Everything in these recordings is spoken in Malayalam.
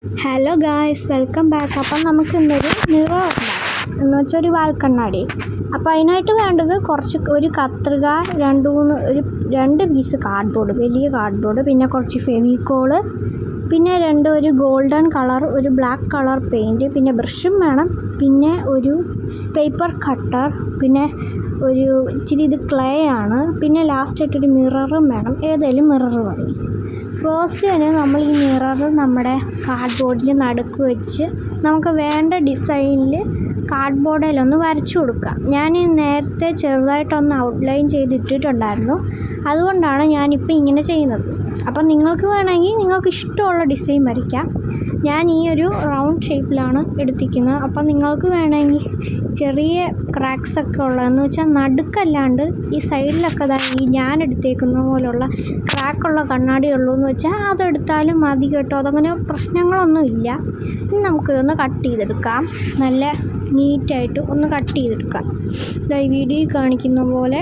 Hello guys, welcome back. അപ്പം നമുക്ക് ഇന്നൊരു മിറർ ഉണ്ടാക്കാം, എന്ന് വെച്ചാൽ ഒരു വാൽക്കണ്ണാടി. അപ്പോൾ അതിനായിട്ട് വേണ്ടത് ഒരു കത്രിക, രണ്ട് പീസ് കാർഡ്ബോർഡ്, വലിയ കാർഡ്ബോർഡ്, പിന്നെ കുറച്ച് ഫെവിക്കോള്, പിന്നെ ഒരു ഗോൾഡൻ കളർ, ഒരു ബ്ലാക്ക് കളർ പെയിൻറ്റ്, പിന്നെ ബ്രഷും വേണം, പിന്നെ ഒരു പേപ്പർ കട്ടർ, പിന്നെ ഇച്ചിരി ഇത് ക്ലേ ആണ്, പിന്നെ ലാസ്റ്റായിട്ടൊരു മിററും വേണം. ഏതെങ്കിലും മിറർ മതി. ഫസ്റ്റ് തന്നെ നമ്മൾ ഈ മിറർ നമ്മുടെ കാർഡ്ബോർഡിൻ്റെ നടുക്ക് വെച്ച് നമുക്ക് വേണ്ട ഡിസൈനിൽ കാർഡ്ബോർഡിലൊന്ന് വരച്ചു കൊടുക്കാം. ഞാൻ നേരത്തെ ചെറുതായിട്ടൊന്ന് ഔട്ട്ലൈൻ ചെയ്തിട്ടിട്ടുണ്ടായിരുന്നു, അതുകൊണ്ടാണ് ഞാനിപ്പോൾ ഇങ്ങനെ ചെയ്യുന്നത്. അപ്പം നിങ്ങൾക്ക് വേണമെങ്കിൽ നിങ്ങൾക്ക് ഇഷ്ടമുള്ള ഡിസൈൻ വരയ്ക്കാം. ഞാൻ ഈ ഒരു റൗണ്ട് ഷേപ്പിലാണ് എടുത്തിരിക്കുന്നത്. അപ്പം നിങ്ങൾക്ക് വേണമെങ്കിൽ ചെറിയ ക്രാക്സൊക്കെ ഉള്ളതെന്ന് വെച്ചാൽ നടുക്കല്ലാണ്ട് ഈ സൈഡിലൊക്കെ ഈ ഞാൻ എടുത്തേക്കുന്ന പോലുള്ള ക്രാക്കുള്ള കണ്ണാടി ഉള്ളൂ എന്ന് വെച്ചാൽ അതെടുത്താലും മതി കേട്ടോ. അതങ്ങനെ പ്രശ്നങ്ങളൊന്നുമില്ല. ഇനി നമുക്കിതൊന്ന് കട്ട് ചെയ്തെടുക്കാം. നല്ല നീറ്റായിട്ട് ഒന്ന് കട്ട് ചെയ്തെടുക്കാം. ഈ വീഡിയോയിൽ കാണിക്കുന്ന പോലെ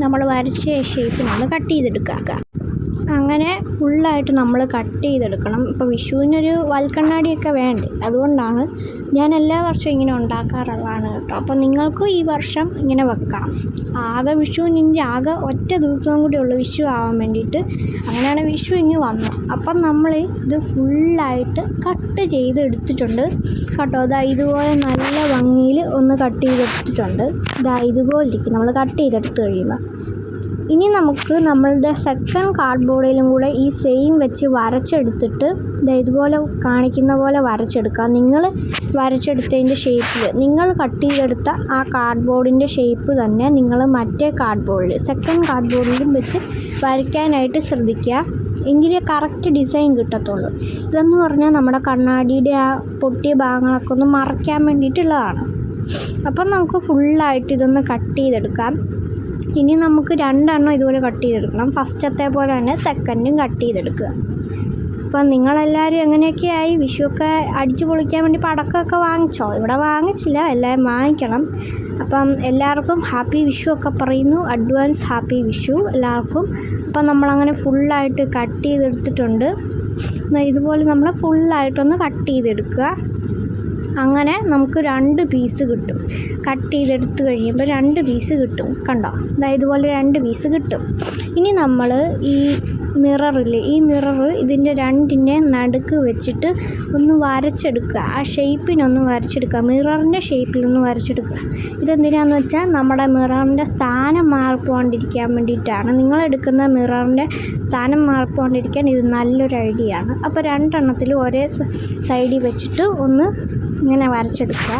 നമ്മൾ വരച്ച ഷേപ്പിനൊന്ന് കട്ട് ചെയ്തെടുക്കാം. അങ്ങനെ ഫുള്ളായിട്ട് നമ്മൾ കട്ട് ചെയ്തെടുക്കണം. ഇപ്പോൾ വിഷുവിനൊരു വാൽക്കണ്ണാടിയൊക്കെ വേണ്ടേ, അതുകൊണ്ടാണ് ഞാൻ എല്ലാ വർഷവും ഇങ്ങനെ ഉണ്ടാക്കാറുള്ളതാണ് കേട്ടോ. അപ്പോൾ നിങ്ങൾക്കും ഈ വർഷം ഇങ്ങനെ വെക്കാം. ആകെ ഒറ്റ ദിവസവും കൂടി ഉള്ളൂ വിഷു ആവാൻ വേണ്ടിയിട്ട്. അങ്ങനെയാണ് വിഷു ഇങ്ങ് വന്നത്. അപ്പം നമ്മൾ ഇത് ഫുള്ളായിട്ട് കട്ട് ചെയ്തെടുത്തിട്ടുണ്ട് കേട്ടോ. ഇതുപോലെ നല്ല ഭംഗിയിൽ ഒന്ന് കട്ട് ചെയ്തെടുത്തിട്ടുണ്ട്. ഇതുപോലെ ഇരിക്കും നമ്മൾ കട്ട് ചെയ്തെടുത്ത് കഴിയുമ്പോൾ. ഇനി നമുക്ക് നമ്മളുടെ സെക്കൻഡ് കാർഡ്ബോർഡിലും കൂടെ ഈ സെയിം വെച്ച് വരച്ചെടുത്തിട്ട് ഇതുപോലെ കാണിക്കുന്ന പോലെ വരച്ചെടുക്കുക. നിങ്ങൾ വരച്ചെടുത്തതിൻ്റെ ഷേപ്പിൽ നിങ്ങൾ കട്ട് ചെയ്തെടുത്ത ആ കാർഡ്ബോർഡിൻ്റെ ഷേപ്പ് തന്നെ നിങ്ങൾ മറ്റേ സെക്കൻഡ് കാർഡ്ബോർഡിലും വെച്ച് വരയ്ക്കാനായിട്ട് ശ്രദ്ധിക്കുക. എങ്കിലേ കറക്റ്റ് ഡിസൈൻ കിട്ടത്തുള്ളൂ. ഇതെന്ന് പറഞ്ഞാൽ നമ്മുടെ കണ്ണാടിയുടെ ആ പൊട്ടിയ ഭാഗങ്ങളൊക്കെ ഒന്ന് മറയ്ക്കാൻ വേണ്ടിയിട്ടുള്ളതാണ്. അപ്പം നമുക്ക് ഫുള്ളായിട്ട് ഇതൊന്ന് കട്ട് ചെയ്തെടുക്കാം. ഇനി നമുക്ക് രണ്ടെണ്ണം ഇതുപോലെ കട്ട് ചെയ്തെടുക്കണം. ഫസ്റ്റത്തെ പോലെ തന്നെ സെക്കൻഡും കട്ട് ചെയ്തെടുക്കുക. അപ്പം നിങ്ങളെല്ലാവരും എങ്ങനെയൊക്കെയായി? വിഷുവൊക്കെ അടിച്ചു പൊളിക്കാൻ വേണ്ടി പടക്കമൊക്കെ വാങ്ങിച്ചോ? ഇവിടെ വാങ്ങിച്ചില്ല, എല്ലാവരും വാങ്ങിക്കണം. അപ്പം എല്ലാവർക്കും ഹാപ്പി വിഷു ഒക്കെ പറയുന്നു. അഡ്വാൻസ് ഹാപ്പി വിഷു എല്ലാവർക്കും. അപ്പം നമ്മളങ്ങനെ ഫുള്ളായിട്ട് കട്ട് ചെയ്തെടുത്തിട്ടുണ്ട്. ഇതുപോലെ നമ്മൾ ഫുള്ളായിട്ടൊന്ന് കട്ട് ചെയ്തെടുക്കുക. അങ്ങനെ നമുക്ക് 2 പീസ് കിട്ടും. കട്ട് ചെയ്തെടുത്ത് കഴിയുമ്പോൾ 2 പീസ് കിട്ടും. കണ്ടോ, ഇതുപോലെ 2 പീസ് കിട്ടും. ഇനി നമ്മൾ ഈ മിററില്ലേ, ഈ മിറർ ഇതിൻ്റെ രണ്ടിൻ്റെ നടുക്ക് വെച്ചിട്ട് ഒന്ന് വരച്ചെടുക്കുക. ആ ഷേപ്പിനൊന്ന് വരച്ചെടുക്കുക. മിററിൻ്റെ ഷേപ്പിലൊന്ന് വരച്ചെടുക്കുക. ഇതെന്തിനാണെന്ന് വെച്ചാൽ നമ്മുടെ മിററിൻ്റെ സ്ഥാനം മാറിപ്പോണ്ടിരിക്കാൻ വേണ്ടിയിട്ടാണ്. നിങ്ങളെടുക്കുന്ന മിററിൻ്റെ സ്ഥാനം മാറിപ്പോണ്ടിരിക്കാൻ ഇത് നല്ലൊരു ഐഡിയ ആണ്. അപ്പോൾ 2 എണ്ണത്തിൽ ഒരേ സൈഡിൽ വെച്ചിട്ട് ഒന്ന് ഇങ്ങനെ വരച്ചെടുക്കുക.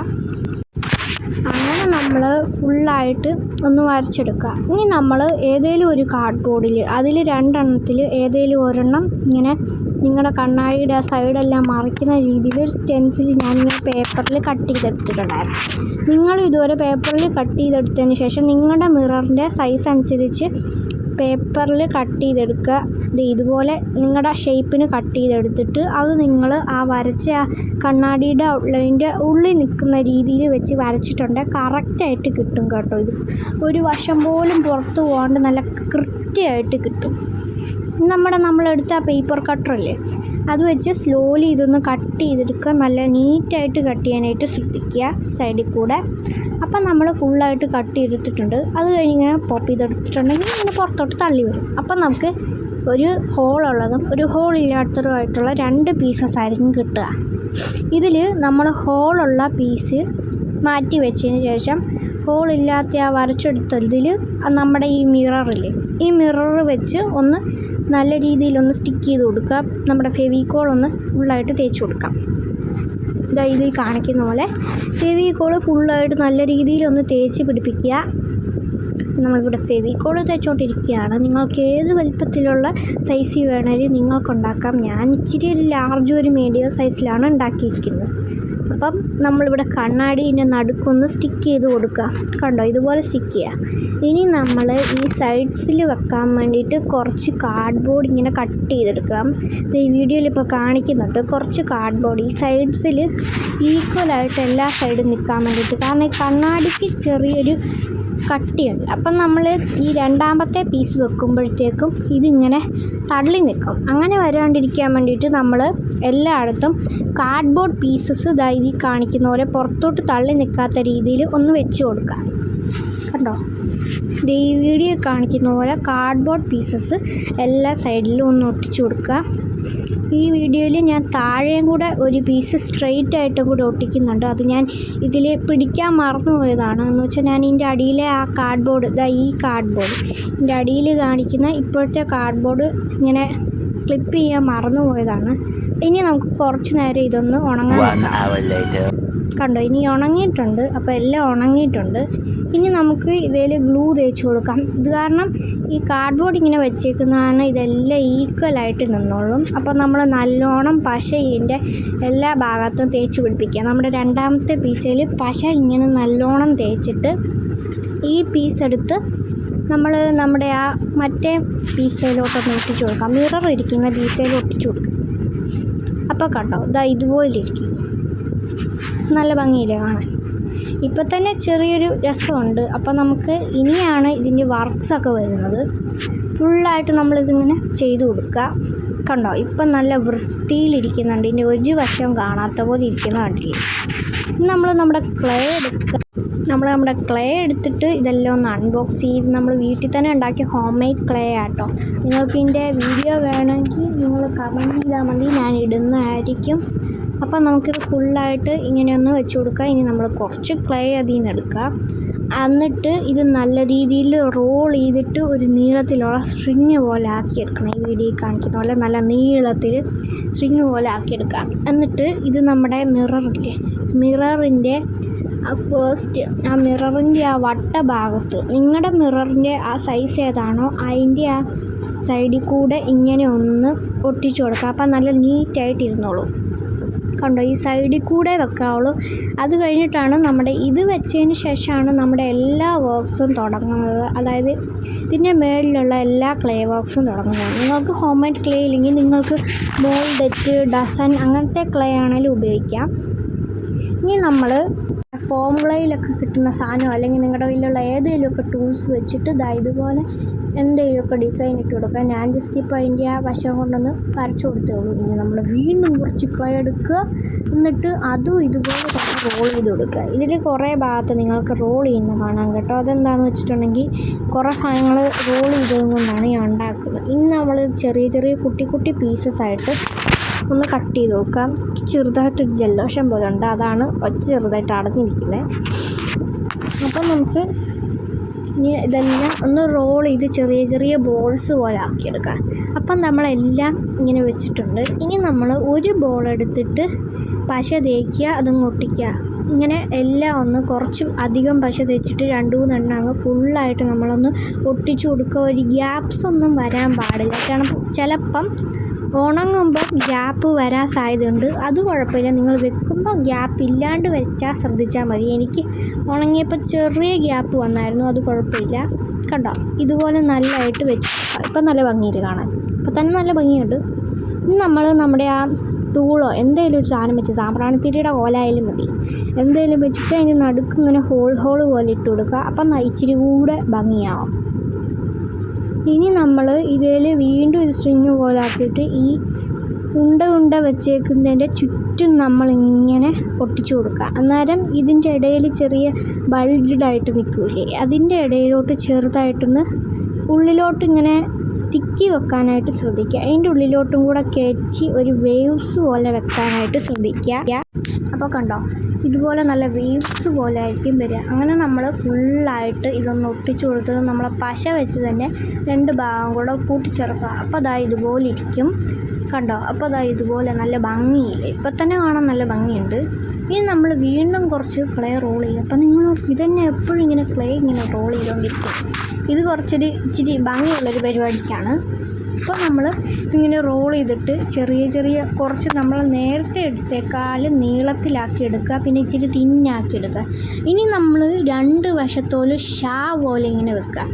അങ്ങനെ നമ്മൾ ഫുള്ളായിട്ട് ഒന്ന് വരച്ചെടുക്കുക. ഇനി നമ്മൾ ഏതെങ്കിലും ഒരു കാർഡ്ബോർഡിൽ അതിൽ 2 എണ്ണത്തിൽ ഏതെങ്കിലും ഒരെണ്ണം ഇങ്ങനെ നിങ്ങളുടെ കണ്ണാടിയുടെ സൈഡെല്ലാം മറിക്കുന്ന രീതിയിൽ ഒരു സ്റ്റെൻസിൽ ഞാനിങ്ങനെ പേപ്പറിൽ കട്ട് ചെയ്തെടുത്തിട്ടുണ്ടായിരുന്നു. നിങ്ങൾ ഇതുവരെ പേപ്പറിൽ കട്ട് ചെയ്തെടുത്തതിന് ശേഷം നിങ്ങളുടെ മിററിൻ്റെ സൈസ് അനുസരിച്ച് പേപ്പറിൽ കട്ട് ചെയ്തെടുക്കുക. ഇതുപോലെ നിങ്ങളുടെ ഷേപ്പിന് കട്ട് ചെയ്തെടുത്തിട്ട് അത് നിങ്ങൾ ആ വരച്ച കണ്ണാടിയുടെ ഔട്ട്ലൈൻ്റെ ഉള്ളിൽ നിൽക്കുന്ന രീതിയിൽ വെച്ച് വരച്ചിട്ടുണ്ടെങ്കിൽ കറക്റ്റായിട്ട് കിട്ടും കേട്ടോ. ഇത് ഒരു വശം പോലും പുറത്ത് പോകാണ്ട് നല്ല കൃത്യമായിട്ട് കിട്ടും. നമ്മളെടുത്ത ആ പേപ്പർ കട്ടറല്ലേ, അത് വെച്ച് സ്ലോലി ഇതൊന്ന് കട്ട് ചെയ്തെടുക്കുക. നല്ല നീറ്റായിട്ട് കട്ട് ചെയ്യാനായിട്ട് ശ്രദ്ധിക്കുക സൈഡിൽ കൂടെ. അപ്പം നമ്മൾ ഫുള്ളായിട്ട് കട്ട് ചെയ്തെടുത്തിട്ടുണ്ട്. അത് കഴിഞ്ഞ് ഇങ്ങനെ പോപ്പ് ചെയ്തെടുത്തിട്ടുണ്ടെങ്കിൽ ഇങ്ങനെ പുറത്തോട്ട് തള്ളി വരും. അപ്പം നമുക്ക് ഒരു ഹോളുള്ളതും ഒരു ഹോളില്ലാത്തതുമായിട്ടുള്ള 2 പീസസ് ആയിരിക്കും കിട്ടുക. ഇതിൽ നമ്മൾ ഹോളുള്ള പീസ് മാറ്റി വെച്ചതിന് ശേഷം ഹോളില്ലാത്ത ആ വരച്ചെടുത്തതിൽ നമ്മുടെ ഈ മിററില്ലേ, ഈ മിറർ വെച്ച് ഒന്ന് നല്ല രീതിയിലൊന്ന് സ്റ്റിക്ക് ചെയ്ത് കൊടുക്കുക. നമ്മുടെ ഫെവിക്കോൾ ഒന്ന് ഫുള്ളായിട്ട് തേച്ച് കൊടുക്കാം. ഇതിൽ കാണിക്കുന്ന പോലെ ഫെവിക്കോൾ ഫുള്ളായിട്ട് നല്ല രീതിയിലൊന്ന് തേച്ച് പിടിപ്പിക്കുക. നമ്മളിവിടെ ഫെവിക്കോൾ തേച്ചുകൊണ്ടിരിക്കുകയാണ്. നിങ്ങൾക്ക് ഏത് വലിപ്പത്തിലുള്ള സൈസിൽ വേണമെങ്കിലും നിങ്ങൾക്കുണ്ടാക്കാം. ഞാൻ ഇച്ചിരി ഒരു ലാർജ് ഒരു മീഡിയം സൈസിലാണ് ഉണ്ടാക്കിയിരിക്കുന്നത്. അപ്പം നമ്മളിവിടെ കണ്ണാടീൻ്റെ നടുക്കൊന്ന് സ്റ്റിക്ക് ചെയ്ത് കൊടുക്കുക. കണ്ടോ, ഇതുപോലെ സ്റ്റിക്ക് ചെയ്യുക. ഇനി നമ്മൾ ഈ സൈഡ്സിൽ വെക്കാൻ വേണ്ടിയിട്ട് കുറച്ച് കാർഡ്ബോർഡ് ഇങ്ങനെ കട്ട് ചെയ്തെടുക്കാം. ഈ വീഡിയോയിൽ ഇപ്പോൾ കാണിക്കുന്നുണ്ട്. കുറച്ച് കാർഡ്ബോർഡ് ഈ സൈഡ്സിൽ ഈക്വലായിട്ട് എല്ലാ സൈഡും നിൽക്കാൻ വേണ്ടിയിട്ട്. കാരണം ഈ കണ്ണാടിക്ക് ചെറിയൊരു കട്ടിയുണ്ട്. അപ്പം നമ്മൾ ഈ രണ്ടാമത്തെ പീസ് വെക്കുമ്പോഴത്തേക്കും ഇതിങ്ങനെ തള്ളി നിൽക്കും. അങ്ങനെ വരാണ്ടിരിക്കാൻ വേണ്ടിയിട്ട് നമ്മൾ എല്ലായിടത്തും കാർഡ്ബോർഡ് പീസസ് ഈ കാണിക്കുന്ന പോലെ പുറത്തോട്ട് തള്ളി നിൽക്കാത്ത രീതിയിൽ ഒന്ന് വെച്ച് കൊടുക്കുക. കണ്ടോ, ഈ വീഡിയോ കാണിക്കുന്ന പോലെ കാർഡ്ബോർഡ് പീസസ് എല്ലാ സൈഡിലും ഒന്ന് ഒട്ടിച്ചു കൊടുക്കുക. ഈ വീഡിയോയിൽ ഞാൻ താഴെയും കൂടെ ഒരു പീസ് സ്ട്രെയിറ്റ് ആയിട്ടും കൂടെ ഒട്ടിക്കുന്നുണ്ട്. അത് ഞാൻ ഇതിൽ പിടിക്കാൻ മറന്നുപോയതാണ്. എന്ന് വെച്ചാൽ ഞാൻ ഇതിൻ്റെ അടിയിലെ ആ കാർഡ്ബോർഡ്, ഈ കാർഡ്ബോർഡ് ഇതിൻ്റെ അടിയിൽ കാണിക്കുന്ന ഇപ്പോഴത്തെ കാർഡ്ബോർഡ് ഇങ്ങനെ ക്ലിപ്പ് ചെയ്യാൻ മറന്നുപോയതാണ്. ഇനി നമുക്ക് കുറച്ച് നേരം ഇതൊന്ന് ഉണങ്ങാൻ. കണ്ടോ, ഇനി ഉണങ്ങിയിട്ടുണ്ട്. അപ്പോൾ എല്ലാം ഉണങ്ങിയിട്ടുണ്ട്. ഇനി നമുക്ക് ഇതിൽ ഗ്ലൂ തേച്ച് കൊടുക്കാം. ഇത് കാരണം ഈ കാർഡ്ബോർഡ് ഇങ്ങനെ വെച്ചേക്കുന്നതാണ് ഇതെല്ലാം ഈക്വലായിട്ട് നിന്നോളും. അപ്പോൾ നമ്മൾ നല്ലോണം പശ ഇതിൻ്റെ എല്ലാ ഭാഗത്തും തേച്ച് പിടിപ്പിക്കുക. നമ്മുടെ രണ്ടാമത്തെ പീസയിൽ പശ ഇങ്ങനെ നല്ലോണം തേച്ചിട്ട് ഈ പീസ് എടുത്ത് നമ്മൾ നമ്മുടെ ആ മറ്റേ പീസയിലോട്ടൊന്ന് ഒട്ടിച്ചു കൊടുക്കാം. മിറർ ഇരിക്കുന്ന പീസയിൽ ഒട്ടിച്ചു കൊടുക്കാം. അപ്പോൾ കണ്ടോ, ഇതുപോലെ ഇരിക്കും. നല്ല ഭംഗിയില്ലേ കാണാൻ? ഇപ്പം തന്നെ ചെറിയൊരു രസമുണ്ട്. അപ്പോൾ നമുക്ക് ഇനിയാണ് ഇതിൻ്റെ വർക്ക്സൊക്കെ വരുന്നത്. ഫുള്ളായിട്ട് നമ്മളിതിങ്ങനെ ചെയ്ത് കൊടുക്കുക. കണ്ടോ, ഇപ്പം നല്ല വൃത്തിയിലിരിക്കുന്നുണ്ട്. ഇതിൻ്റെ ഒരു വശം കാണാത്ത പോലെ ഇരിക്കുന്ന കണ്ടില്ലേ? ഇനി നമ്മൾ നമ്മുടെ ക്ലേ എടുത്തിട്ട് ഇതെല്ലാം ഒന്ന് അൺബോക്സ് ചെയ്ത് നമ്മൾ വീട്ടിൽ തന്നെ ഉണ്ടാക്കിയ ഹോം മെയ്ഡ് ക്ലേ ആട്ടോ. നിങ്ങൾക്ക് ഇതിൻ്റെ വീഡിയോ വേണമെങ്കിൽ നിങ്ങൾ കമൻറ്റ് ചെയ്താൽ മതി, ഞാൻ ഇടുന്നതായിരിക്കും. അപ്പോൾ നമുക്കിത് ഫുള്ളായിട്ട് ഇങ്ങനെയൊന്ന് വെച്ച് കൊടുക്കുക. ഇനി നമ്മൾ കുറച്ച് ക്ലേ അതിൽ നിന്ന് എടുക്കുക. എന്നിട്ട് ഇത് നല്ല രീതിയിൽ റോൾ ചെയ്തിട്ട് ഒരു നീളത്തിലുള്ള സ്ട്രിങ് പോലെ ആക്കിയെടുക്കണം. ഈ വീഡിയോയിൽ കാണിക്കുന്ന പോലെ നല്ല നീളത്തിൽ സ്ട്രിങ് പോലെ ആക്കിയെടുക്കുക. എന്നിട്ട് ഇത് നമ്മുടെ മിററിൻ്റെ മിററിൻ്റെ ആ വട്ട ഭാഗത്ത് നിങ്ങളുടെ മിററിൻ്റെ ആ സൈസ് ഏതാണോ അതിൻ്റെ ആ സൈഡിൽ കൂടെ ഇങ്ങനെ ഒന്ന് ഒട്ടിച്ചു കൊടുക്കുക. അപ്പം നല്ല നീറ്റായിട്ടിരുന്നോളൂ. കണ്ടോ, ഈ സൈഡിൽ കൂടെ വെക്കാവുള്ളൂ. അത് കഴിഞ്ഞിട്ടാണ് ഇത് വെച്ചതിന് ശേഷമാണ് നമ്മുടെ എല്ലാ വർക്ക്സും തുടങ്ങുന്നത്. അതായത് ഇതിൻ്റെ മേളിലുള്ള എല്ലാ ക്ലേ വർക്ക്സും തുടങ്ങുന്നത്. നിങ്ങൾക്ക് ഹോം മെയ്ഡ് ക്ലേ ഇല്ലെങ്കിൽ നിങ്ങൾക്ക് മോൾഡെറ്റ്, ഡസൻ അങ്ങനത്തെ ക്ലേ ആണെങ്കിലും ഉപയോഗിക്കാം. ഇനി നമ്മൾ ഫോമുലയിലൊക്കെ കിട്ടുന്ന സാധനം അല്ലെങ്കിൽ നിങ്ങളുടെ കയ്യിലുള്ള ഏതെങ്കിലുമൊക്കെ ടൂൾസ് വെച്ചിട്ട് ഇതുപോലെ എന്തെങ്കിലുമൊക്കെ ഡിസൈൻ ഇട്ട് കൊടുക്കുക. ഞാൻ ജസ്റ്റ് ഇപ്പോൾ അതിൻ്റെ ആ വശം കൊണ്ടൊന്ന് വരച്ചു കൊടുത്തേ ഉള്ളൂ. ഇനി നമ്മൾ വീണ്ടും കുറച്ച് ക്ലേ എടുക്കുക. എന്നിട്ട് അതും ഇതുപോലെ തന്നെ റോൾ ചെയ്ത് കൊടുക്കുക. ഇതിൽ കുറേ ഭാഗത്ത് നിങ്ങൾക്ക് റോൾ ചെയ്യുന്ന കാണാം കേട്ടോ. അതെന്താണെന്ന് വെച്ചിട്ടുണ്ടെങ്കിൽ കുറേ സാധനങ്ങൾ റോൾ ചെയ്തത് കൊണ്ടാണ് ഞാൻ ഉണ്ടാക്കുന്നത്. ഇനി നമ്മൾ ചെറിയ ചെറിയ കുട്ടി പീസസ് ആയിട്ട് ഒന്ന് കട്ട് ചെയ്ത് നോക്കാം. ചെറുതായിട്ടൊരു ജലദോഷം പോലെ ഉണ്ട്, അതാണ് ഒച്ച ചെറുതായിട്ട് അടഞ്ഞിരിക്കുന്നത്. അപ്പം നമുക്ക് ഇനി ഇതെല്ലാം ഒന്ന് റോൾ ചെയ്ത് ചെറിയ ചെറിയ ബോൾസ് പോലെ ആക്കിയെടുക്കാം. അപ്പം നമ്മളെല്ലാം ഇങ്ങനെ വെച്ചിട്ടുണ്ട്. ഇനി നമ്മൾ ഒരു ബോൾ എടുത്തിട്ട് പശ തേക്കുക, അതങ്ങ് ഒട്ടിക്കുക. ഇങ്ങനെ എല്ലാം ഒന്ന് കുറച്ച് അധികം പശ തേച്ചിട്ട് 2-3 എണ്ണം അങ്ങ് ഫുള്ളായിട്ട് നമ്മളൊന്ന് ഒട്ടിച്ചു കൊടുക്കുക. ഒരു ഗ്യാപ്സ് ഒന്നും വരാൻ പാടില്ല. കാരണം ചിലപ്പം ഉണങ്ങുമ്പോൾ ഗ്യാപ്പ് വരാൻ സാധ്യതയുണ്ട്. അത് കുഴപ്പമില്ല, നിങ്ങൾ വെക്കുമ്പോൾ ഗ്യാപ്പ് ഇല്ലാണ്ട് വെച്ചാൽ ശ്രദ്ധിച്ചാൽ മതി. എനിക്ക് ഉണങ്ങിയപ്പോൾ ചെറിയ ഗ്യാപ്പ് വന്നായിരുന്നു, അത് കുഴപ്പമില്ല. കണ്ടോ, ഇതുപോലെ നല്ലതായിട്ട് വെച്ച് ഇപ്പം നല്ല ഭംഗിയിൽ കാണാൻ. ഇപ്പം തന്നെ നല്ല ഭംഗിയുണ്ട്. ഇനി നമ്മൾ നമ്മുടെ ആ ടൂളോ എന്തെങ്കിലും ഒരു സാധനം വെച്ച്, സാമ്പ്രാണിത്തിരിയുടെ കോലായാലും മതി, എന്തെങ്കിലും വെച്ചിട്ട് അതിന് നടുക്ക് ഇങ്ങനെ ഹോൾ പോലെ ഇട്ട് കൊടുക്കുക. അപ്പം ഇച്ചിരി കൂടെ ഭംഗിയാവും. ഇനി നമ്മൾ ഇതിൽ വീണ്ടും ഇത് സ്ട്രിങ് പോലെ ആക്കിയിട്ട് ഈ ഉണ്ട വെച്ചേക്കുന്നതിൻ്റെ ചുറ്റും നമ്മളിങ്ങനെ ഒട്ടിച്ചു കൊടുക്കുക. അന്നേരം ഇതിൻ്റെ ഇടയിൽ ചെറിയ ബൾജഡായിട്ട് നിൽക്കില്ലേ, അതിൻ്റെ ഇടയിലോട്ട് ചെറുതായിട്ടൊന്ന് ഉള്ളിലോട്ട് ഇങ്ങനെ തിക്കി വെക്കാനായിട്ട് ശ്രദ്ധിക്കുക. അതിൻ്റെ ഉള്ളിലോട്ടും കൂടെ കയറ്റി ഒരു വേവ്സ് പോലെ വെക്കാനായിട്ട് ശ്രദ്ധിക്കുക. അപ്പോൾ കണ്ടോ, ഇതുപോലെ നല്ല വേവ്സ് പോലെ ആയിരിക്കും വരിക. അങ്ങനെ നമ്മൾ ഫുള്ളായിട്ട് ഇതൊന്ന് ഒട്ടിച്ചു കൊടുത്തത് നമ്മളെ പശ വെച്ച് തന്നെ 2 ഭാഗം കൂടെ കൂട്ടിച്ചേർക്കുക. അപ്പോൾ ഇതുപോലെ ഇരിക്കും. കണ്ടോ, അപ്പോൾ ഇതുപോലെ നല്ല ഭംഗിയില്ലേ? ഇപ്പം തന്നെ കാണാൻ നല്ല ഭംഗിയുണ്ട്. ഇനി നമ്മൾ വീണ്ടും കുറച്ച് ക്ലേ റോൾ ചെയ്യും. അപ്പം നിങ്ങൾ ഇതന്നെ എപ്പോഴും ഇങ്ങനെ ക്ലേ ഇങ്ങനെ റോൾ ചെയ്തുകൊണ്ടിരിക്കും. ഇത് ഇച്ചിരി ഭംഗിയുള്ളൊരു പരിപാടിക്കാണ്. ഇപ്പോൾ നമ്മൾ ഇതിങ്ങനെ റോൾ ചെയ്തിട്ട് ചെറിയ കുറച്ച് നമ്മൾ നേരത്തെ എടുത്തേക്കാൾ നീളത്തിലാക്കി എടുക്കുക, പിന്നെ ഇച്ചിരി തിന്നാക്കി എടുക്കുക. ഇനി നമ്മൾ രണ്ട് വശത്തോലും ഷാ പോലെ ഇങ്ങനെ വെക്കുക,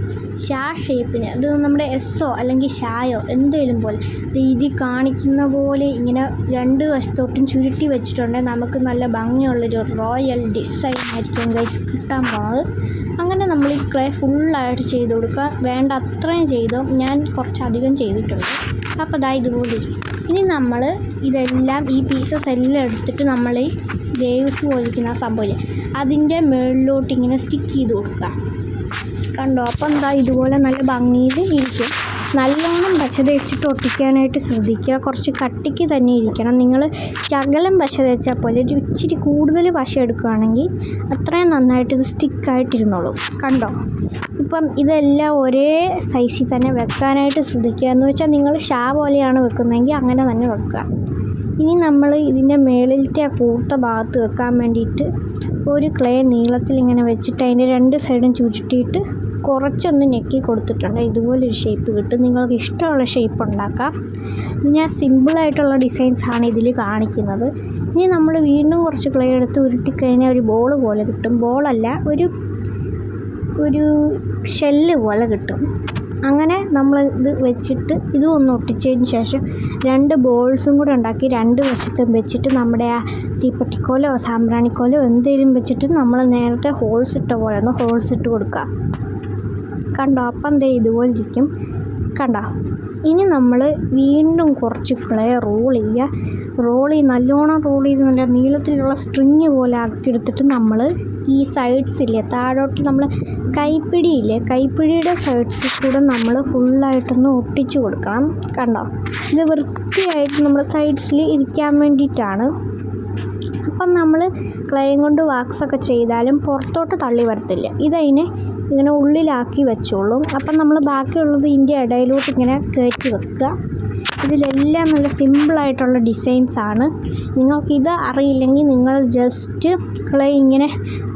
ഷാ ഷേപ്പിന്. അത് നമ്മുടെ എസ്സോ അല്ലെങ്കിൽ ഷായോ എന്തേലും പോലെ ഇതിൽ കാണിക്കുന്ന പോലെ ഇങ്ങനെ രണ്ട് വശത്തോട്ടും ചുരുട്ടി വെച്ചിട്ടുണ്ടെങ്കിൽ നമുക്ക് നല്ല ഭംഗിയുള്ളൊരു റോയൽ ഡിസൈൻ ആയിരിക്കും ഗൈസ് കിട്ടാൻ പോകുന്നത്. അങ്ങനെ നമ്മൾ ഈ ക്ലേ ഫുള്ളായിട്ട് ചെയ്ത് കൊടുക്കുക. വേണ്ട അത്രയും ചെയ്തോ, ഞാൻ കുറച്ചധികം ചെയ്തിട്ടുണ്ട്. അപ്പോൾ അതാ ഇതുപോലെ ഇരിക്കും. ഇനി നമ്മൾ ഇതെല്ലാം ഈ പീസസ് എല്ലാം എടുത്തിട്ട് നമ്മൾ ഈ വേവ്സ് പോലിരിക്കുന്ന സംഭവമില്ലേ അതിൻ്റെ മുകളിലോട്ട് ഇങ്ങനെ സ്റ്റിക്ക് ചെയ്ത് കൊടുക്കുക. കണ്ടോ? അപ്പം എന്താ ഇതുപോലെ നല്ല ഭംഗിയിൽ ഇരിക്കും. നല്ലോണം പശ തേച്ചിട്ട് ഒട്ടിക്കാനായിട്ട് ശ്രദ്ധിക്കുക. കുറച്ച് കട്ടിക്ക് തന്നെ ഇരിക്കണം. നിങ്ങൾ ശകലം പശ തേച്ചാൽ പോലെ ഒരു ഇച്ചിരി കൂടുതൽ പശ എടുക്കുകയാണെങ്കിൽ അത്രയും നന്നായിട്ട് ഇത് സ്റ്റിക്കായിട്ടിരുന്നോളും. കണ്ടോ? ഇപ്പം ഇതെല്ലാം ഒരേ സൈസിൽ തന്നെ വെക്കാനായിട്ട് ശ്രദ്ധിക്കുക. എന്ന് വെച്ചാൽ നിങ്ങൾ ഷാ പോലെയാണ് വെക്കുന്നതെങ്കിൽ അങ്ങനെ തന്നെ വെക്കുക. ഇനി നമ്മൾ ഇതിൻ്റെ മേളിലത്തെ ആ കൂർത്ത ഭാഗത്ത് വെക്കാൻ വേണ്ടിയിട്ട് ഒരു ക്ലേ നീളത്തിൽ ഇങ്ങനെ വെച്ചിട്ട് അതിൻ്റെ രണ്ട് സൈഡും ചുരുട്ടിയിട്ട് കുറച്ചൊന്ന് ഞെക്കി കൊടുത്തിട്ടുണ്ട്. ഇതുപോലൊരു ഷേപ്പ് കിട്ടും. നിങ്ങൾക്ക് ഇഷ്ടമുള്ള ഷേപ്പ് ഉണ്ടാക്കാം. ഇത് ഞാൻ സിമ്പിളായിട്ടുള്ള ഡിസൈൻസാണ് ഇതിൽ കാണിക്കുന്നത്. ഇനി നമ്മൾ വീണ്ടും കുറച്ച് ക്ലേ എടുത്ത് ഉരുട്ടിക്കഴിഞ്ഞാൽ ഒരു ബോൾ പോലെ കിട്ടും. ബോളല്ല, ഒരു ഷെല്ല് പോലെ കിട്ടും. അങ്ങനെ നമ്മൾ ഇത് വെച്ചിട്ട് ഇതും ഒന്ന് ഒട്ടിച്ചതിന് ശേഷം രണ്ട് ബോൾസും കൂടെ ഉണ്ടാക്കി രണ്ട് വശത്തും വെച്ചിട്ട് നമ്മുടെ ആ തീപ്പെട്ടിക്കോലോ സാമ്പ്രാണിക്കോലോ എന്തെങ്കിലും വെച്ചിട്ട് നമ്മൾ നേരത്തെ ഹോൾസ് ഇട്ട പോലെ ഒന്ന് ഹോൾസ് ഇട്ട് കൊടുക്കുക. കണ്ടോ? അപ്പം ദേ ഇതുപോലെ ഇരിക്കും. കണ്ടോ? ഇനി നമ്മൾ വീണ്ടും കുറച്ച് ക്ലേ റോൾ ചെയ്യുക. നല്ലോണം റോൾ ചെയ്ത് നല്ല നീളത്തിലുള്ള സ്ട്രിങ് പോലെ ആക്കിയെടുത്തിട്ട് നമ്മൾ ഈ സൈഡ്സില്ലേ താഴോട്ട് നമ്മൾ കൈപ്പിടിയുടെ സൈഡ്സിൽ കൂടെ നമ്മൾ ഫുള്ളായിട്ടൊന്ന് ഒട്ടിച്ചു കൊടുക്കണം. കണ്ടോ? ഇത് വൃത്തിയായിട്ട് നമ്മുടെ സൈഡ്സിൽ ഇരിക്കാൻ വേണ്ടിയിട്ടാണ്. അപ്പം നമ്മൾ ക്ലേയും കൊണ്ട് വാക്സൊക്കെ ചെയ്താലും പുറത്തോട്ട് തള്ളി വരത്തില്ല. ഇതതിനെ ഇങ്ങനെ ഉള്ളിലാക്കി വെച്ചോളും. അപ്പം നമ്മൾ ബാക്കിയുള്ളത് ഇതിൻ്റെ ഇടയിലോട്ട് ഇങ്ങനെ കയറ്റി വെക്കുക. ഇതിലെല്ലാം നല്ല സിമ്പിളായിട്ടുള്ള ഡിസൈൻസാണ്. നിങ്ങൾക്കിത് അറിയില്ലെങ്കിൽ നിങ്ങൾ ജസ്റ്റ് ക്ലേ ഇങ്ങനെ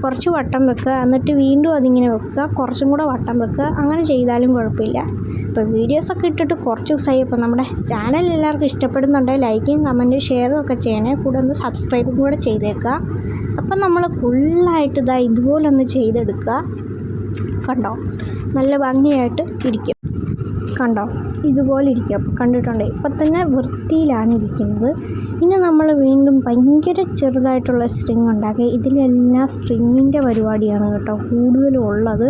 കുറച്ച് വട്ടം വെക്കുക, എന്നിട്ട് വീണ്ടും അതിങ്ങനെ വെക്കുക, കുറച്ചും കൂടെ വട്ടം വെക്കുക. അങ്ങനെ ചെയ്താലും കുഴപ്പമില്ല. ഇപ്പോൾ വീഡിയോസൊക്കെ ഇട്ടിട്ട് കുറച്ച് ദിവസമായി. അപ്പോൾ നമ്മുടെ ചാനൽ എല്ലാവർക്കും ഇഷ്ടപ്പെടുന്നുണ്ടെങ്കിൽ ലൈക്കും കമൻറ്റും ഷെയറും ഒക്കെ ചെയ്യണേ. കൂടെ ഒന്ന് സബ്സ്ക്രൈബും കൂടെ ചെയ്തേക്കുക. അപ്പം നമ്മൾ ഫുള്ളായിട്ട് ഇതുപോലെ ഒന്ന് ചെയ്തെടുക്കുക. കണ്ടോ? നല്ല ഭംഗിയായിട്ട് ഇരിക്കും. കണ്ടോ? ഇതുപോലെ ഇരിക്കും. അപ്പോൾ കണ്ടിട്ടുണ്ടേ ഇപ്പം തന്നെ വൃത്തിയിലാണ് ഇരിക്കുന്നത്. ഇനി നമ്മൾ വീണ്ടും ഭയങ്കര ചെറുതായിട്ടുള്ള സ്ട്രിങ് ഉണ്ടാക്കി. ഇതിലെല്ലാം സ്ട്രിങ്ങിൻ്റെ പരിപാടിയാണ് കേട്ടോ കൂടുതലും ഉള്ളത്.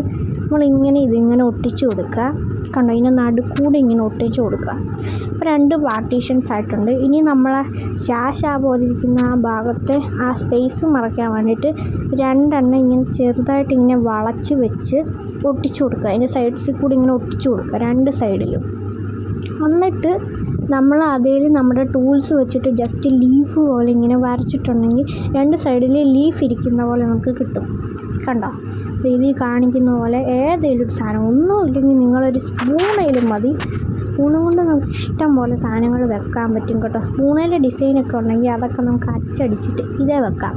ഇതിങ്ങനെ ഒട്ടിച്ചു കൊടുക്കുക. കണ്ടോ? ഇതിൻ്റെ നടുക്കൂടെ ഇങ്ങനെ ഒട്ടിച്ചു കൊടുക്കുക. ഇപ്പോൾ രണ്ട് പാർട്ടീഷൻസ് ആയിട്ടുണ്ട്. ഇനി നമ്മളെ ഷാ പോലെ ഇരിക്കുന്ന ആ ഭാഗത്തെ ആ സ്പേസ് മറയ്ക്കാൻ വേണ്ടിയിട്ട് രണ്ടെണ്ണം ഇങ്ങനെ ചെറുതായിട്ട് ഇങ്ങനെ വളച്ച് വെച്ച് ഒട്ടിച്ചു കൊടുക്കുക. അതിൻ്റെ സൈഡ്സിൽ കൂടി ഇങ്ങനെ ഒട്ടിച്ചു കൊടുക്കുക രണ്ട് സൈഡിലും. എന്നിട്ട് നമ്മൾ അതിൽ നമ്മുടെ ടൂൾസ് വെച്ചിട്ട് ജസ്റ്റ് ലീഫ് പോലെ ഇങ്ങനെ വരച്ചിട്ടുണ്ടെങ്കിൽ രണ്ട് സൈഡിൽ ലീഫ് ഇരിക്കുന്ന പോലെ നമുക്ക് കിട്ടും. കണ്ടോ? ഇതിൽ കാണിക്കുന്ന പോലെ ഏതെങ്കിലും ഒരു സാധനം ഒന്നും ഇല്ലെങ്കിൽ നിങ്ങളൊരു സ്പൂണേലും മതി. സ്പൂണും കൊണ്ട് നമുക്ക് ഇഷ്ടം പോലെ സാധനങ്ങൾ വെക്കാൻ പറ്റും കേട്ടോ. സ്പൂണിലെ ഡിസൈനൊക്കെ ഉണ്ടെങ്കിൽ അതൊക്കെ നമുക്ക് അച്ചടിച്ചിട്ട് ഇതേ വെക്കാം.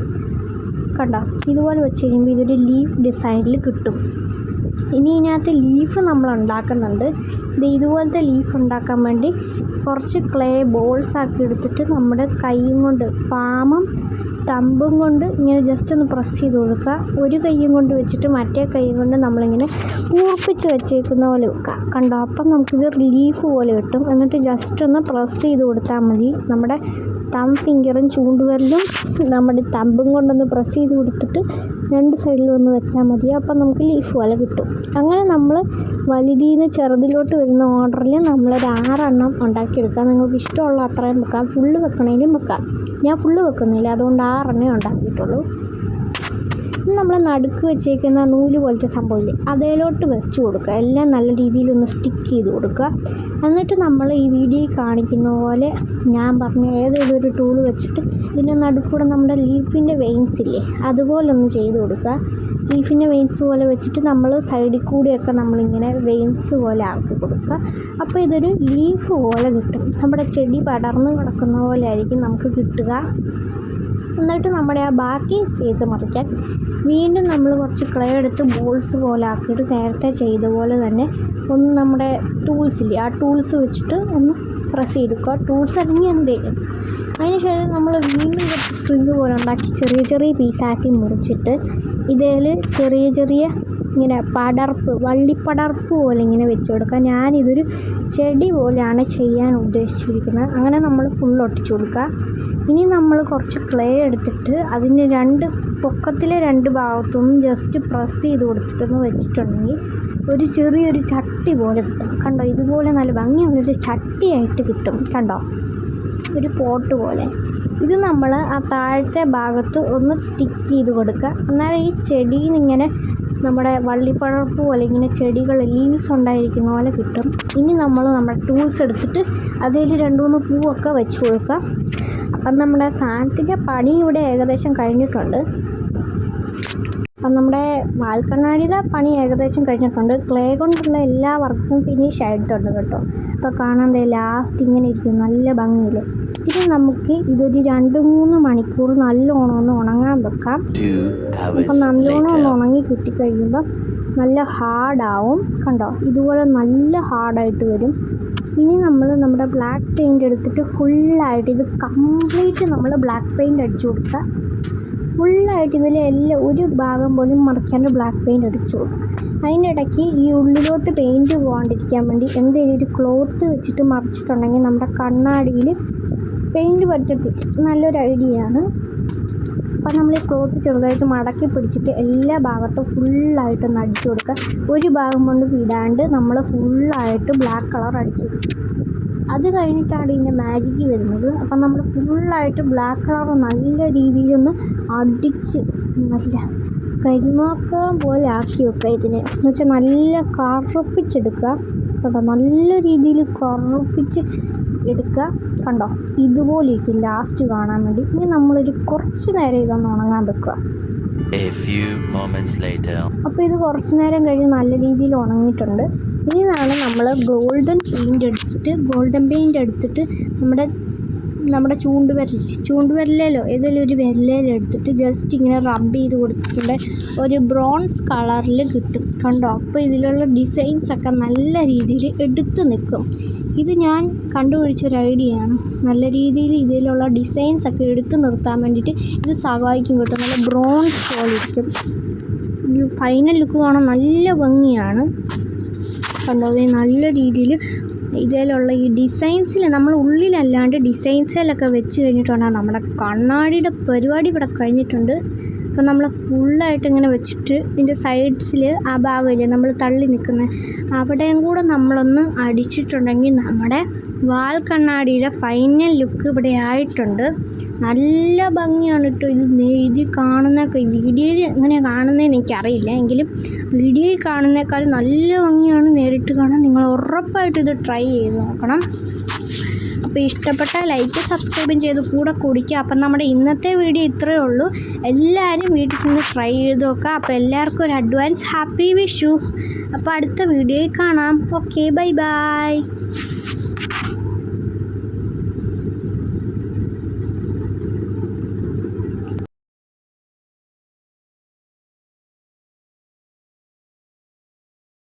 കണ്ടോ? ഇതുപോലെ വെച്ച് കഴിയുമ്പോൾ ഇതൊരു ലീഫ് ഡിസൈനിൽ കിട്ടും. ഇനി ഇതിനകത്ത് ലീഫ് നമ്മൾ ഉണ്ടാക്കുന്നുണ്ട്. ഇതുപോലത്തെ ലീഫ് ഉണ്ടാക്കാൻ വേണ്ടി കുറച്ച് ക്ലേ ബോൾസ് ആക്കി എടുത്തിട്ട് നമ്മുടെ കൈയും കൊണ്ട് പാമും തമ്പും കൊണ്ട് ഇങ്ങനെ ജസ്റ്റ് ഒന്ന് പ്രസ് ചെയ്ത് കൊടുക്കുക. ഒരു കൈയും കൊണ്ട് വെച്ചിട്ട് മറ്റേ കൈയും കൊണ്ട് നമ്മളിങ്ങനെ കൂർപ്പിച്ച് വെച്ചേക്കുന്ന പോലെ വെക്കുക. കണ്ടോ? അപ്പം നമുക്കിത് ലീഫ് പോലെ കിട്ടും. എന്നിട്ട് ജസ്റ്റ് ഒന്ന് പ്രസ് ചെയ്ത് കൊടുത്താൽ മതി. നമ്മുടെ തം ഫിംഗറും ചൂണ്ടുവിരലും നമ്മുടെ തമ്പും കൊണ്ടൊന്ന് പ്രസ് ചെയ്ത് കൊടുത്തിട്ട് രണ്ട് സൈഡിലും ഒന്ന് വെച്ചാൽ മതി. അപ്പം നമുക്ക് ലീഫ് പോലെ കിട്ടും. അങ്ങനെ നമ്മൾ വലുതിൽ നിന്ന് ചെറുതിലോട്ട് വരുന്ന ഓർഡറിൽ നമ്മളൊരു 6 എണ്ണം ഉണ്ടാക്കിയെടുക്കുക. നിങ്ങൾക്ക് ഇഷ്ടമുള്ള അത്രയും വെക്കാം. ഫുള്ള് വെക്കണമെങ്കിലും വെക്കാം. ഞാൻ ഫുള്ള് വെക്കുന്നില്ല, അതുകൊണ്ട് 6 എണ്ണേ ഉണ്ടാക്കിയിട്ടുള്ളൂ. നമ്മൾ നടുക്ക് വെച്ചേക്കുന്ന നൂല് പോലത്തെ സംഭവമില്ലേ അതിലോട്ട് വെച്ച് കൊടുക്കുക. എല്ലാം നല്ല രീതിയിലൊന്ന് സ്റ്റിക്ക് ചെയ്ത് കൊടുക്കുക. എന്നിട്ട് നമ്മൾ ഈ വീഡിയോയിൽ കാണിക്കുന്ന പോലെ ഞാൻ പറഞ്ഞ ഏതെങ്കിലും ഒരു ടൂൾ വെച്ചിട്ട് ഇതിൻ്റെ നടുക്കൂടെ നമ്മുടെ ലീഫിൻ്റെ വെയിൻസ് ഇല്ലേ അതുപോലെ ഒന്ന് ചെയ്ത് കൊടുക്കുക. ലീഫിൻ്റെ വെയിൻസ് പോലെ വെച്ചിട്ട് നമ്മൾ സൈഡിൽ കൂടിയൊക്കെ നമ്മളിങ്ങനെ വെയിൻസ് പോലെ ആക്കി കൊടുക്കുക. അപ്പോൾ ഇതൊരു ലീഫ് പോലെ കിട്ടും. നമ്മുടെ ചെടി പടർന്ന് കിടക്കുന്ന പോലെ ആയിരിക്കും നമുക്ക് കിട്ടുക. എന്നിട്ട് നമ്മുടെ ആ ബാക്കി സ്പേസ് മറിക്കാൻ വീണ്ടും നമ്മൾ കുറച്ച് ക്ലേ എടുത്ത് ബോൾസ് പോലെ ആക്കിയിട്ട് നേരത്തെ ചെയ്ത പോലെ തന്നെ ഒന്ന് നമ്മുടെ ടൂൾസില്ലേ ആ ടൂൾസ് വെച്ചിട്ട് ഒന്ന് പ്രസ് ചെയ്തെടുക്കുക. ടൂൾസ് അല്ലെങ്കിൽ എന്തെങ്കിലും. അതിനുശേഷം നമ്മൾ വീണ്ടും കുറച്ച് സ്ട്രിങ് പോലെ ഉണ്ടാക്കി ചെറിയ ചെറിയ പീസാക്കി മുറിച്ചിട്ട് ഇതിൽ ചെറിയ ചെറിയ ഇങ്ങനെ വള്ളിപ്പടർപ്പ് പോലെ ഇങ്ങനെ വെച്ച് കൊടുക്കുക. ഞാനിതൊരു ചെടി പോലെയാണ് ചെയ്യാൻ ഉദ്ദേശിച്ചിരിക്കുന്നത്. അങ്ങനെ നമ്മൾ ഫുൾ ഒട്ടിച്ചു കൊടുക്കുക. ഇനി നമ്മൾ കുറച്ച് ക്ലേ എടുത്തിട്ട് അതിന് പൊക്കത്തിലെ 2 ഭാഗത്തുനിന്നും ജസ്റ്റ് പ്രസ് ചെയ്ത് കൊടുത്തിട്ടൊന്ന് വെച്ചിട്ടുണ്ടെങ്കിൽ ഒരു ചെറിയൊരു ചട്ടി പോലെ കിട്ടും. കണ്ടോ, ഇതുപോലെ നല്ല ഭംഗിയുള്ളൊരു ചട്ടിയായിട്ട് കിട്ടും. കണ്ടോ, ഒരു പോട്ട് പോലെ. ഇത് നമ്മൾ ആ താഴത്തെ ഭാഗത്ത് ഒന്ന് സ്റ്റിക്ക് ചെയ്ത് കൊടുക്കുക. അന്നേരം ഈ ചെടിയിൽ നിന്നിങ്ങനെ നമ്മുടെ വള്ളിപ്പടർപ്പ് പോലെ ഇങ്ങനെ ചെടികൾ ലീവ്സ് ഉണ്ടായിരിക്കുന്ന പോലെ കിട്ടും. ഇനി നമ്മൾ നമ്മുടെ ടൂൾസ് എടുത്തിട്ട് അതിൽ 2-3 പൂവൊക്കെ വെച്ച് കൊടുക്കുക. അപ്പം നമ്മുടെ സാധനത്തിൻ്റെ പണി ഇവിടെ ഏകദേശം കഴിഞ്ഞിട്ടുണ്ട്. അപ്പം നമ്മുടെ വാൽക്കണ്ണാടിയുടെ പണി ഏകദേശം കഴിഞ്ഞിട്ടുണ്ട്. ക്ലേ കൊണ്ടുള്ള എല്ലാ വർക്ക്സും ഫിനിഷ് ആയിട്ടുണ്ട് കേട്ടോ. അപ്പോൾ കാണാൻ ലാസ്റ്റ് ഇങ്ങനെ ഇരിക്കും നല്ല ഭംഗിയിൽ. ഇത് നമുക്ക് ഇതൊരു 2-3 മണിക്കൂർ നല്ലോണം ഒന്ന് ഉണങ്ങാൻ വെക്കാം. അപ്പം നല്ലോണം ഒന്ന് ഉണങ്ങി കിട്ടിക്കഴിയുമ്പം നല്ല ഹാർഡാവും. കണ്ടോ, ഇതുപോലെ നല്ല ഹാർഡായിട്ട് വരും. ഇനി നമ്മൾ നമ്മുടെ ബ്ലാക്ക് പെയിൻ്റ് എടുത്തിട്ട് ഫുള്ളായിട്ട് ഇത് കംപ്ലീറ്റ് നമ്മൾ ബ്ലാക്ക് പെയിൻ്റ് അടിച്ചു കൊടുക്കുക. ഫുള്ളായിട്ട് ഇതിലെല്ലാം ഒരു ഭാഗം പോലും മറിക്കാണ്ട് ബ്ലാക്ക് പെയിൻ്റ് അടിച്ചു കൊടുക്കുക. അതിൻ്റെ ഇടയ്ക്ക് ഈ ഉള്ളിലോട്ട് പെയിൻറ്റ് പോകാണ്ടിരിക്കാൻ വേണ്ടി എന്തെങ്കിലും ഒരു ക്ലോത്ത് വെച്ചിട്ട് മറിച്ചിട്ടുണ്ടെങ്കിൽ നമ്മുടെ കണ്ണാടിയിൽ പെയിൻറ്റ് പറ്റത്തില്ല. നല്ലൊരു ഐഡിയ ആണ്. അപ്പോൾ നമ്മൾ ഈ ക്ലോത്ത് ചെറുതായിട്ട് മടക്കി പിടിച്ചിട്ട് എല്ലാ ഭാഗത്തും ഫുള്ളായിട്ടൊന്ന് അടിച്ചു കൊടുക്കുക. ഒരു ഭാഗം കൊണ്ട് വിടാണ്ട് നമ്മൾ ഫുള്ളായിട്ട് ബ്ലാക്ക് കളർ അടിച്ചു കൊടുക്കുക. അത് കഴിഞ്ഞിട്ടാണ് ഇതിൻ്റെ മാജിക്ക് വരുന്നത്. അപ്പം നമ്മൾ ഫുള്ളായിട്ട് ബ്ലാക്ക് കളർ നല്ല രീതിയിലൊന്ന് അടിച്ച് നല്ല കരിമാക്കം പോലെ ആക്കി വെക്കുക. ഇതിനെ എന്ന് വെച്ചാൽ നല്ല കറുപ്പിച്ചെടുക്കുക. കണ്ടോ, നല്ല രീതിയിൽ കറുപ്പിച്ച് എടുക്കുക. കണ്ടോ, ഇതുപോലെ ഇരിക്കും ലാസ്റ്റ് കാണാൻ വേണ്ടി. ഇനി നമ്മളൊരു കുറച്ച് നേരം ഇതൊന്ന് ഉണങ്ങാൻ വെക്കുക. അപ്പോൾ ഇത് കുറച്ച് നേരം കഴിഞ്ഞ് നല്ല രീതിയിൽ ഉണങ്ങിയിട്ടുണ്ട്. ഇനിയാണ് നമ്മൾ ഗോൾഡൻ പെയിൻ്റ് എടുത്തിട്ട് നമ്മുടെ ചൂണ്ടുവിരലിലോ ഏതെങ്കിലും ഒരു വിരലിലെടുത്തിട്ട് ജസ്റ്റ് ഇങ്ങനെ റബ്ബ് ചെയ്ത് കൊടുത്തിട്ടുണ്ട്. ഒരു ബ്രോൺസ് കളറിൽ കിട്ടും. കണ്ടോ, അപ്പോൾ ഇതിലുള്ള ഡിസൈൻസൊക്കെ നല്ല രീതിയിൽ എടുത്ത് നിൽക്കും. ഇത് ഞാൻ കണ്ടുപിടിച്ചൊരു ഐഡിയയാണ്. നല്ല രീതിയിൽ ഇതിലുള്ള ഡിസൈൻസൊക്കെ എടുത്ത് നിർത്താൻ വേണ്ടിയിട്ട് ഇത് സഹായിക്കും കേട്ടോ. നല്ല ബ്രോൺസ് പോലെ ഇരിക്കും. ഫൈനൽ ലുക്ക് കാണാൻ നല്ല ഭംഗിയാണ്. കണ്ടോ, നല്ല രീതിയിൽ ഇതിലുള്ള ഈ ഡിസൈൻസിൽ നമ്മൾ ഉള്ളിലല്ലാണ്ട് ഡിസൈൻസിലൊക്കെ വെച്ച് കഴിഞ്ഞിട്ടുണ്ടെങ്കിൽ നമ്മുടെ കണ്ണാടിയുടെ പരിപാടി ഇവിടെ കഴിഞ്ഞിട്ടുണ്ട്. അപ്പോൾ നമ്മൾ ഫുള്ളായിട്ട് ഇങ്ങനെ വെച്ചിട്ട് ഇതിൻ്റെ സൈഡ്സിൽ ആ ഭാഗമില്ലേ നമ്മൾ തള്ളി നിൽക്കുന്നത് അവിടെയും കൂടെ നമ്മളൊന്ന് അടിച്ചിട്ടുണ്ടെങ്കിൽ നമ്മുടെ വാൽ കണ്ണാടിയുടെ ഫൈനൽ ലുക്ക് ഇവിടെ ആയിട്ടുണ്ട്. നല്ല ഭംഗിയാണ് കേട്ടോ. ഇത് കാണുന്നതൊക്കെ വീഡിയോയിൽ എങ്ങനെ കാണുന്നതെന്ന് എനിക്കറിയില്ല, എങ്കിലും വീഡിയോയിൽ കാണുന്നേക്കാൾ നല്ല ഭംഗിയാണ് നേരിട്ട് കാണാൻ. നിങ്ങൾ ഉറപ്പായിട്ട് ഇത് ട്രൈ ചെയ്ത് നോക്കണം. അപ്പോൾ ഇഷ്ടപ്പെട്ടാൽ ലൈക്ക് സബ്സ്ക്രൈബും ചെയ്ത് കൂടെ കുടിക്കുക. അപ്പം നമ്മുടെ ഇന്നത്തെ വീഡിയോ ഇത്രയേ ഉള്ളൂ. എല്ലാവരും വീട്ടിൽ ചെന്ന് ട്രൈ ചെയ്ത് നോക്കുക. അപ്പോൾ എല്ലാവർക്കും ഒരു അഡ്വാൻസ് ഹാപ്പി വിഷു. അപ്പോൾ അടുത്ത വീഡിയോയിൽ കാണാം. Okay, bye bye.